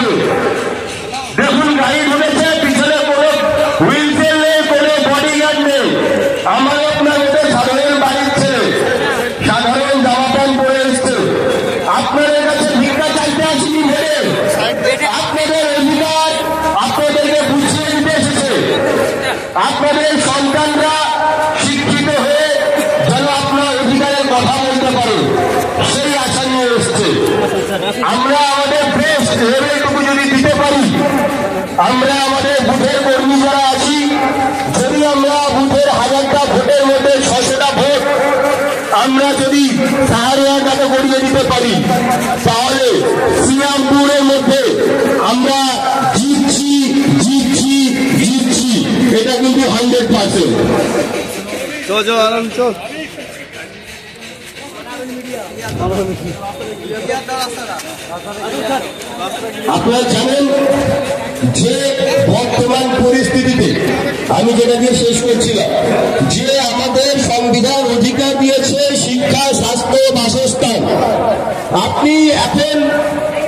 ঢুকেছে, দেখুন গাড়ি ঢুকেছে, পিছনে কোনো হুইল চেয়ার নেই, কোনো বডিগার্ড নেই। আমার আপনার এটা সাধারণ বাড়ির ছেলে, সাধারণ জামা প্যান্ট পরে এসছে। আপনাদের কাছে ভিক্ষা চাইতে আসিনি ভেবে আপনাদের অধিকার আপনাদেরকে বুঝিয়ে দিতে এসেছে। আপনাদের সন্তানরা শিক্ষিত হয়ে যেন আপনার অধিকারের কথা বলতে পারে, সেই আশা নিয়ে এসছে। আমরা আমাদের বেস্ট লেভেলটুকু যদি দিতে পারি, আমরা আমাদের বুথের কর্মী যারা আছি, যদি আমরা বুথের 1000টা ভোটের মধ্যে 600টা ভোট আমরা যদি সাহারিয়াটাকে গড়িয়ে দিতে পারি, তাহলে শ্রীরামপুরের মধ্যে আমরা জিতছি জিতছি জিতছি, এটা কিন্তু 100%। আপনারা জানেন যে বর্তমান পরিস্থিতিতে, আমি যেটা দিয়ে শেষ করছিলাম, যে আমাদের সংবিধান অধিকার দিয়েছে শিক্ষা, স্বাস্থ্য, বাসস্থান। আপনি এখন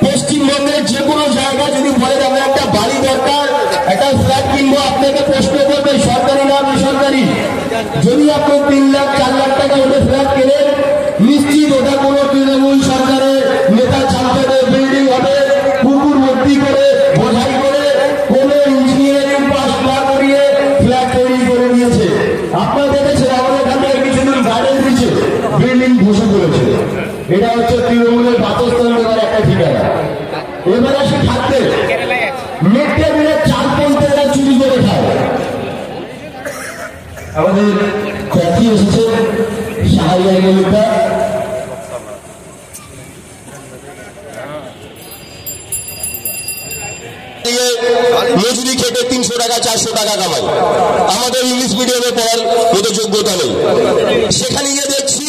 পশ্চিমবঙ্গের যে কোনো জায়গায় যদি বলেন আমার একটা বাড়ি দরকার, একটা ফ্ল্যাট কিনবো, আপনাকে প্রশ্ন করবে সরকারি না বেসরকারি। যদি আপনি 3 লাখ 4 লাখ টাকা ওটা ফ্ল্যাট কেনেন, নিশ্চিত ওটা কোনো তৃণমূল সরকারের নেতা ছাত্রদের বিল্ডিং হবে, পুকুর ভর্তি করে বোঝাই করে কোনো ইঞ্জিনিয়ারিং পাস না করিয়ে ফ্ল্যাট তৈরি করে নিয়েছে। আপনারা দেখেছেন আমাদের এখান থেকে কিছুদিন গার্ডেন দিচ্ছে, বিল্ডিং বসে করেছে। এটা হচ্ছে তৃণমূলের বাসস্থান দেওয়ার একটা ঠিকানা। এবার আসে থাকতে মিড ডে মিলের 4 চুরি করে খায়। আমাদের প্রার্থী এসেছে শাহরিয়ার মল্লিকা, মজুরি খেটে 300 টাকা 400 টাকা কামাই, আমাদের ইংলিশ মিডিয়ামে পড়ার মতো যোগ্যতা নেই। সেখানে গিয়ে দেখছি